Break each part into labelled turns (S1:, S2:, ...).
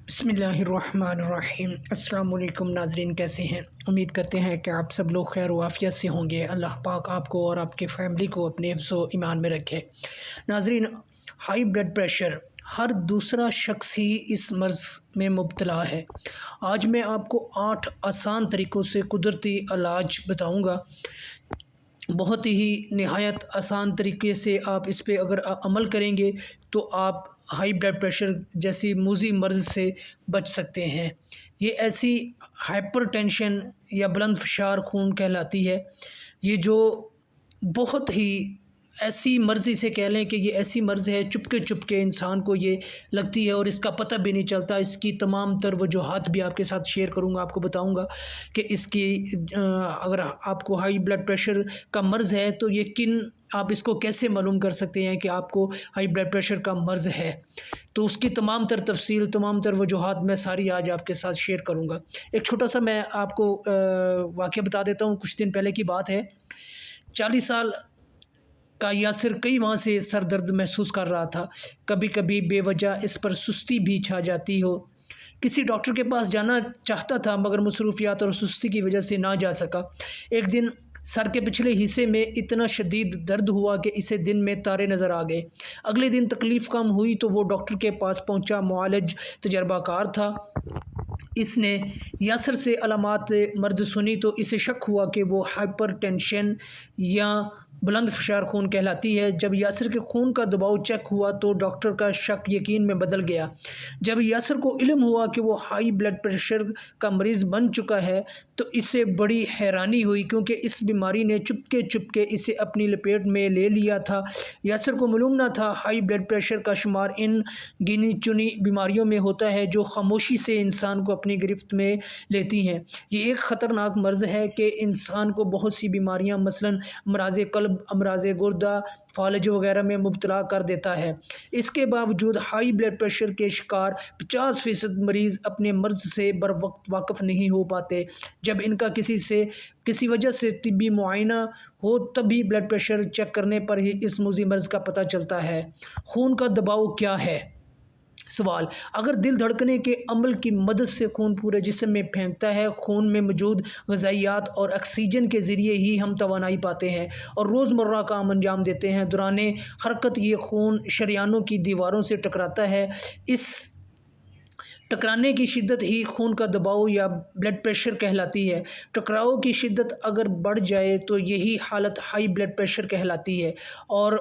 S1: بسم اللہ الرحمن الرحیم۔ السلام علیکم ناظرین، کیسے ہیں؟ امید کرتے ہیں کہ آپ سب لوگ خیر و عافیت سے ہوں گے۔ اللہ پاک آپ کو اور آپ کے فیملی کو اپنے حفظ و ایمان میں رکھے۔ ناظرین، ہائی بلڈ پریشر ہر دوسرا شخص ہی اس مرض میں مبتلا ہے۔ آج میں آپ کو 8 آسان طریقوں سے قدرتی علاج بتاؤں گا۔ بہت ہی نہایت آسان طریقے سے آپ اس پہ اگر عمل کریں گے تو آپ ہائی بلڈ پریشر جیسی موذی مرض سے بچ سکتے ہیں۔ یہ ایسی ہائپر ٹینشن یا بلند فشار خون کہلاتی ہے، یہ جو بہت ہی ایسی مرض اسے کہہ لیں کہ یہ ایسی مرض ہے چپکے انسان کو یہ لگتی ہے اور اس کا پتہ بھی نہیں چلتا۔ اس کی تمام تر وجوہات بھی آپ کے ساتھ شیئر کروں گا، آپ کو بتاؤں گا کہ اس کی اگر آپ کو ہائی بلڈ پریشر کا مرض ہے تو یہ آپ اس کو کیسے معلوم کر سکتے ہیں کہ آپ کو ہائی بلڈ پریشر کا مرض ہے۔ تو اس کی تمام تر تفصیل، تمام تر وجوہات میں ساری آج آپ کے ساتھ شیئر کروں گا۔ ایک چھوٹا سا میں آپ کو واقعہ بتا دیتا ہوں۔ کچھ دن پہلے کی بات ہے، 40 سال کا یاسر کئی ماہ سے سر درد محسوس کر رہا تھا۔ کبھی کبھی بے وجہ اس پر سستی بھی چھا جاتی ہو۔ کسی ڈاکٹر کے پاس جانا چاہتا تھا مگر مصروفیات اور سستی کی وجہ سے نہ جا سکا۔ ایک دن سر کے پچھلے حصے میں اتنا شدید درد ہوا کہ اسے دن میں تارے نظر آ گئے۔ اگلے دن تکلیف کم ہوئی تو وہ ڈاکٹر کے پاس پہنچا۔ معالج تجربہ کار تھا۔ اس نے یاسر سے علامات مرض سنی تو اسے شک ہوا کہ وہ ہائپر ٹینشن یا بلند فشار خون کہلاتی ہے۔ جب یاسر کے خون کا دباؤ چیک ہوا تو ڈاکٹر کا شک یقین میں بدل گیا۔ جب یاسر کو علم ہوا کہ وہ ہائی بلڈ پریشر کا مریض بن چکا ہے تو اسے بڑی حیرانی ہوئی، کیونکہ اس بیماری نے چپکے اسے اپنی لپیٹ میں لے لیا تھا۔ یاسر کو معلوم نہ تھا ہائی بلڈ پریشر کا شمار ان گنی چنی بیماریوں میں ہوتا ہے جو خاموشی سے انسان کو اپنی گرفت میں لیتی ہیں۔ یہ ایک خطرناک مرض ہے کہ انسان کو بہت سی بیماریاں مثلاً امراض قلب، امراض گردہ، فالج وغیرہ میں مبتلا کر دیتا ہے۔ اس کے باوجود ہائی بلڈ پریشر کے شکار 50% مریض اپنے مرض سے بر وقت واقف نہیں ہو پاتے۔ جب ان کا کسی وجہ سے طبی معائنہ ہو تبھی بلڈ پریشر چیک کرنے پر ہی اس موذی مرض کا پتہ چلتا ہے۔ خون کا دباؤ کیا ہے؟ سوال: اگر دل دھڑکنے کے عمل کی مدد سے خون پورے جسم میں پھینکتا ہے، خون میں موجود غذائیات اور آکسیجن کے ذریعے ہی ہم توانائی پاتے ہیں اور روزمرہ کام انجام دیتے ہیں۔ دوران حرکت یہ خون شریانوں کی دیواروں سے ٹکراتا ہے۔ اس ٹکرانے کی شدت ہی خون کا دباؤ یا بلڈ پریشر کہلاتی ہے۔ ٹکراؤ کی شدت اگر بڑھ جائے تو یہی حالت ہائی بلڈ پریشر کہلاتی ہے اور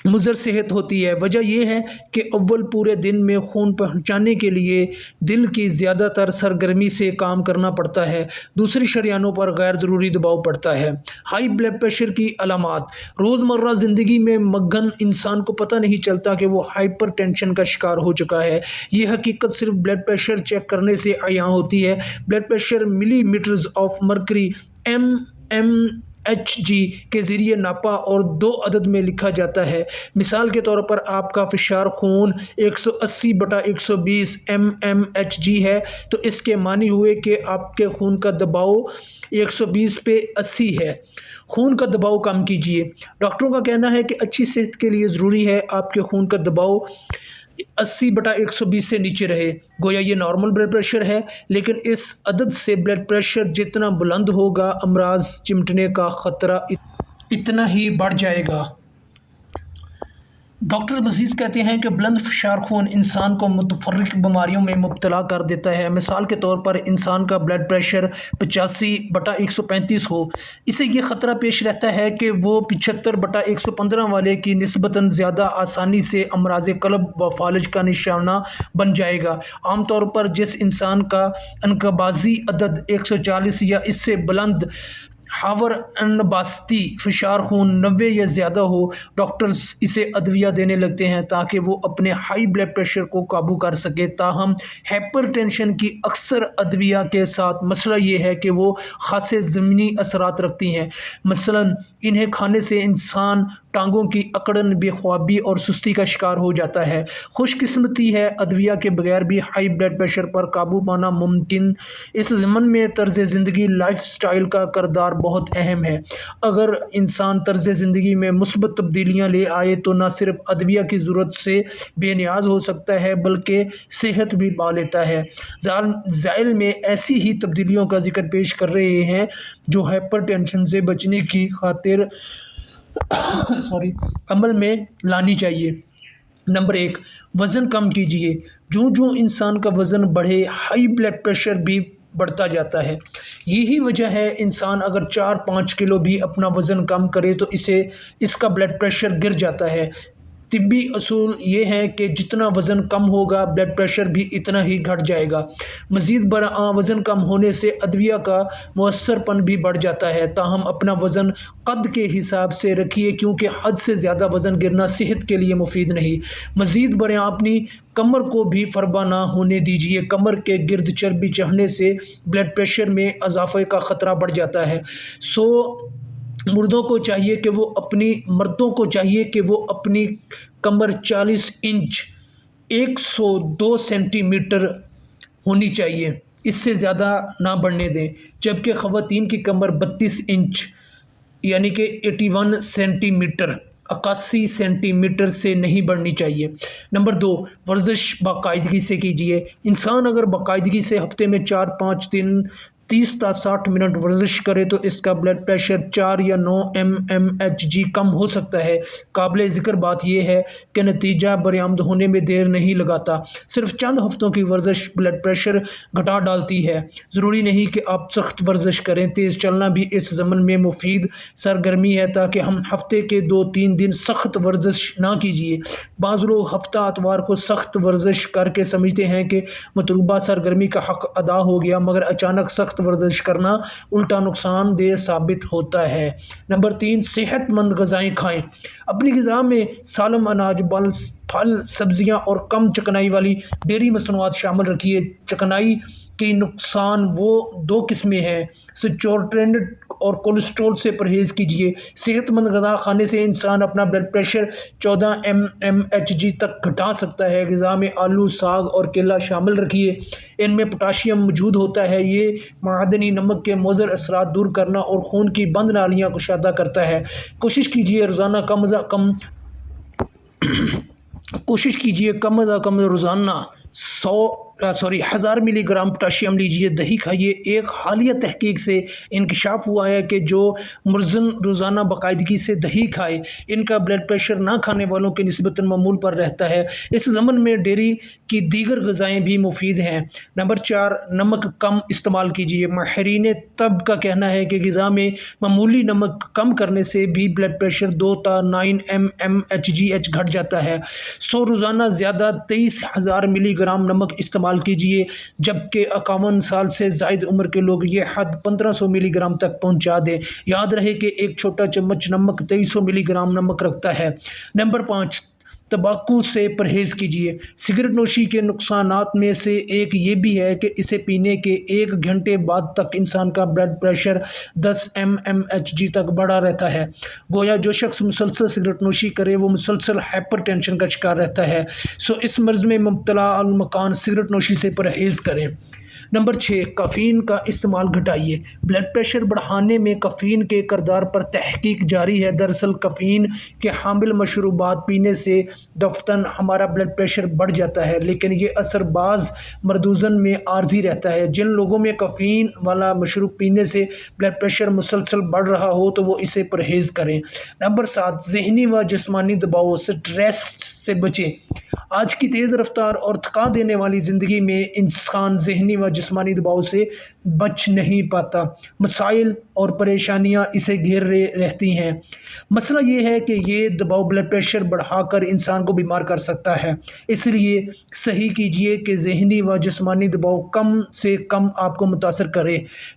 S1: مضر صحت ہوتی ہے۔ وجہ یہ ہے کہ اول پورے دن میں خون پہنچانے کے لیے دل کی زیادہ تر سرگرمی سے کام کرنا پڑتا ہے، دوسری شریانوں پر غیر ضروری دباؤ پڑتا ہے۔ ہائی بلڈ پریشر کی علامات: روزمرہ زندگی میں مگن انسان کو پتہ نہیں چلتا کہ وہ ہائپر ٹینشن کا شکار ہو چکا ہے۔ یہ حقیقت صرف بلڈ پریشر چیک کرنے سے عیاں ہوتی ہے۔ بلڈ پریشر ملی میٹرز آف مرکری MMHg کے ذریعے ناپا اور 2 عدد میں لکھا جاتا ہے۔ مثال کے طور پر آپ کا فشار خون 180/120 mmHg ہے تو اس کے معنی ہوئے کہ آپ کے خون کا دباؤ 120/80 ہے۔ خون کا دباؤ کم کیجیے۔ ڈاکٹروں کا کہنا ہے کہ اچھی صحت کے لیے ضروری ہے آپ کے خون کا دباؤ 80/120 سے نیچے رہے۔ گویا یہ نارمل بلڈ پریشر ہے، لیکن اس عدد سے بلڈ پریشر جتنا بلند ہوگا امراض چمٹنے کا خطرہ اتنا ہی بڑھ جائے گا۔ ڈاکٹر مزید کہتے ہیں کہ بلند فشار خون انسان کو متفرق بیماریوں میں مبتلا کر دیتا ہے۔ مثال کے طور پر انسان کا بلڈ پریشر 85/135 ہو، اسے یہ خطرہ پیش رہتا ہے کہ وہ 75/115 والے کی نسبتاً زیادہ آسانی سے امراض قلب و فالج کا نشانہ بن جائے گا۔ عام طور پر جس انسان کا انقباضی عدد 140 یا اس سے بلند ہاور انبساطی فشار خون 90 یا زیادہ ہو، ڈاکٹرز اسے ادویہ دینے لگتے ہیں تاکہ وہ اپنے ہائی بلڈ پریشر کو قابو کر سکے۔ تاہم ہائپر ٹینشن کی اکثر ادویہ کے ساتھ مسئلہ یہ ہے کہ وہ خاصے ضمنی اثرات رکھتی ہیں۔ مثلاً انہیں کھانے سے انسان ٹانگوں کی اکڑن، بے خوابی اور سستی کا شکار ہو جاتا ہے۔ خوش قسمتی ہے ادویہ کے بغیر بھی ہائی بلڈ پریشر پر قابو پانا ممکن۔ اس ضمن میں طرز زندگی لائف سٹائل کا کردار بہت اہم ہے۔ اگر انسان طرز زندگی میں مثبت تبدیلیاں لے آئے تو نہ صرف ادویہ کی ضرورت سے بے نیاز ہو سکتا ہے بلکہ صحت بھی پا لیتا ہے۔ ذیل میں ایسی ہی تبدیلیوں کا ذکر پیش کر رہے ہیں جو ہائپر ٹینشن سے بچنے کی خاطر عمل میں لانی چاہیے۔ نمبر 1، وزن کم کیجیے۔ جو انسان کا وزن بڑھے ہائی بلڈ پریشر بھی بڑھتا جاتا ہے۔ یہی وجہ ہے انسان اگر 4-5 کلو بھی اپنا وزن کم کرے تو اس کا بلڈ پریشر گر جاتا ہے۔ طبی اصول یہ ہے کہ جتنا وزن کم ہوگا بلڈ پریشر بھی اتنا ہی گھٹ جائے گا۔ مزید برآں وزن کم ہونے سے ادویہ کا مؤثر پن بھی بڑھ جاتا ہے۔ تاہم اپنا وزن قد کے حساب سے رکھیے کیونکہ حد سے زیادہ وزن گرنا صحت کے لیے مفید نہیں۔ مزید برآں اپنی کمر کو بھی فربہ نہ ہونے دیجیے۔ کمر کے گرد چربی چڑھنے سے بلڈ پریشر میں اضافے کا خطرہ بڑھ جاتا ہے۔ مردوں کو چاہیے کہ وہ اپنی کمر 40 انچ 102 سینٹی میٹر ہونی چاہیے، اس سے زیادہ نہ بڑھنے دیں، جبکہ خواتین کی کمر 32 انچ یعنی کہ 81 سینٹی میٹر 81 سینٹی میٹر سے نہیں بڑھنی چاہیے۔ نمبر 2، ورزش باقاعدگی سے کیجیے۔ انسان اگر باقاعدگی سے ہفتے میں 4-5 دن 30 تا 60 منٹ ورزش کرے تو اس کا بلڈ پریشر 4 یا 9 mmHg کم ہو سکتا ہے۔ قابل ذکر بات یہ ہے کہ نتیجہ برآمد ہونے میں دیر نہیں لگاتا۔ صرف چند ہفتوں کی ورزش بلڈ پریشر گھٹا ڈالتی ہے۔ ضروری نہیں کہ آپ سخت ورزش کریں، تیز چلنا بھی اس ضمن میں مفید سرگرمی ہے تاکہ ہم ہفتے کے 2-3 دن سخت ورزش نہ کیجیے۔ بعض لوگ ہفتہ اتوار کو سخت ورزش کر کے سمجھتے ہیں کہ مطلوبہ سرگرمی کا حق ادا ہو گیا، مگر اچانک سخت ورزش کرنا الٹا نقصان دہ ثابت ہوتا ہے۔ نمبر 3، صحت مند غذائیں کھائیں۔ اپنی غذا میں سالم اناج، پھل، سبزیاں اور کم چکنائی والی ڈیری مصنوعات شامل رکھیے۔ چکنائی کی نقصان وہ 2 قسمیں ہیں، سیچوریٹڈ اور کولیسٹرول سے پرہیز کیجیے۔ صحت مند غذا کھانے سے انسان اپنا بلڈ پریشر 14 mmHg تک گھٹا سکتا ہے۔ غذا میں آلو، ساگ اور کیلا شامل رکھیے، ان میں پوٹاشیم موجود ہوتا ہے۔ یہ معدنی نمک کے مضر اثرات دور کرنا اور خون کی بند نالیاں کشادہ کرتا ہے۔ کوشش کیجیے کم از کم روزانہ 1000 ملی گرام پوٹاشیم لیجیے۔ دہی کھائیے۔ ایک حالیہ تحقیق سے انکشاف ہوا ہے کہ جو مریض روزانہ باقاعدگی سے دہی کھائے ان کا بلڈ پریشر نہ کھانے والوں کے نسبتاً معمول پر رہتا ہے۔ اس ضمن میں ڈیری کی دیگر غذائیں بھی مفید ہیں۔ نمبر 4، نمک کم استعمال کیجیے۔ ماہرین طب کا کہنا ہے کہ غذا میں معمولی نمک کم کرنے سے بھی بلڈ پریشر 2 تا 9 mmHg گھٹ جاتا ہے۔ روزانہ زیادہ 23,000 ملی گرام نمک استعمال کیجیے، جبکہ 51 سال سے زائد عمر کے لوگ یہ حد 1500 ملی گرام تک پہنچا دیں۔ یاد رہے کہ ایک چھوٹا چمچ نمک 2300 ملی گرام نمک رکھتا ہے۔ نمبر 5، تمباکو سے پرہیز کیجیے۔ سگریٹ نوشی کے نقصانات میں سے ایک یہ بھی ہے کہ اسے پینے کے 1 گھنٹے بعد تک انسان کا بلڈ پریشر 10 mmHg تک بڑھا رہتا ہے۔ گویا جو شخص مسلسل سگریٹ نوشی کرے وہ مسلسل ہائپر ٹینشن کا شکار رہتا ہے۔ اس مرض میں مبتلا المکان سگریٹ نوشی سے پرہیز کریں۔ نمبر 6، کافین کا استعمال گھٹائیے۔ بلڈ پریشر بڑھانے میں کافین کے کردار پر تحقیق جاری ہے۔ دراصل کافین کے حامل مشروبات پینے سے دفعتاً ہمارا بلڈ پریشر بڑھ جاتا ہے، لیکن یہ اثر بعض مردودان میں عارضی رہتا ہے۔ جن لوگوں میں کافین والا مشروب پینے سے بلڈ پریشر مسلسل بڑھ رہا ہو تو وہ اسے پرہیز کریں۔ نمبر 7، ذہنی و جسمانی دباؤ سٹریس سے بچیں۔ آج کی تیز رفتار اور تھکا دینے والی زندگی میں انسان ذہنی و جسمانی دباؤ سے بچ نہیں پاتا۔ مسائل اور پریشانیاں اسے گھیرے رہتی ہیں۔ مسئلہ یہ ہے کہ یہ دباؤ بلڈ پریشر بڑھا کر انسان کو بیمار کر سکتا ہے۔ اس لیے صحیح کیجیے کہ ذہنی و جسمانی دباؤ کم سے کم آپ کو متاثر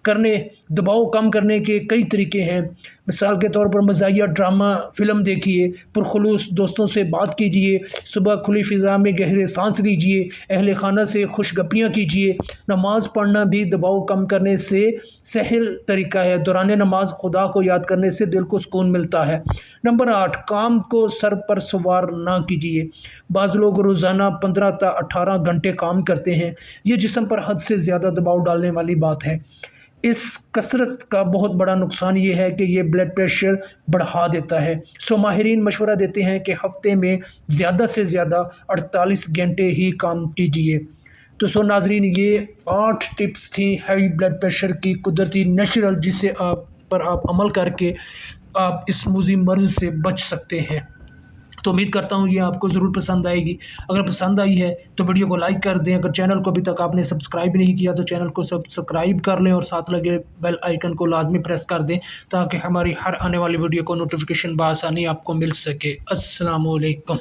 S1: کرنے۔ دباؤ کم کرنے کے کئی طریقے ہیں۔ مثال کے طور پر مزاحیہ ڈرامہ فلم دیکھیے، پرخلوص دوستوں سے بات کیجیے، صبح کھلی فضا میں گہرے سانس لیجیے، اہل خانہ سے خوش گپیاں کیجیے۔ نماز پڑھنا بھی دباؤ کم کرنے سے سہل طریقہ ہے۔ دوران نماز خدا کو یاد کرنے سے دل کو سکون ملتا ہے۔ نمبر 8، کام کو سر پر سوار نہ کیجیے۔ بعض لوگ روزانہ 15 تا 18 گھنٹے کام کرتے ہیں۔ یہ جسم پر حد سے زیادہ دباؤ ڈالنے والی بات ہے۔ اس کثرت کا بہت بڑا نقصان یہ ہے کہ یہ بلڈ پریشر بڑھا دیتا ہے۔ ماہرین مشورہ دیتے ہیں کہ ہفتے میں زیادہ سے زیادہ 48 گھنٹے ہی کام کیجیے۔ تو ناظرین، یہ 8 ٹپس تھیں ہائی بلڈ پریشر کی قدرتی نیچرل، جسے آپ عمل کر کے آپ اس موذی مرض سے بچ سکتے ہیں۔ تو امید کرتا ہوں یہ آپ کو ضرور پسند آئے گی۔ اگر پسند آئی ہے تو ویڈیو کو لائک کر دیں۔ اگر چینل کو ابھی تک آپ نے سبسکرائب نہیں کیا تو چینل کو سبسکرائب کر لیں اور ساتھ لگے بیل آئیکن کو لازمی پریس کر دیں تاکہ ہماری ہر آنے والی ویڈیو کو نوٹیفیکیشن بآسانی آپ کو مل سکے۔ السلام علیکم۔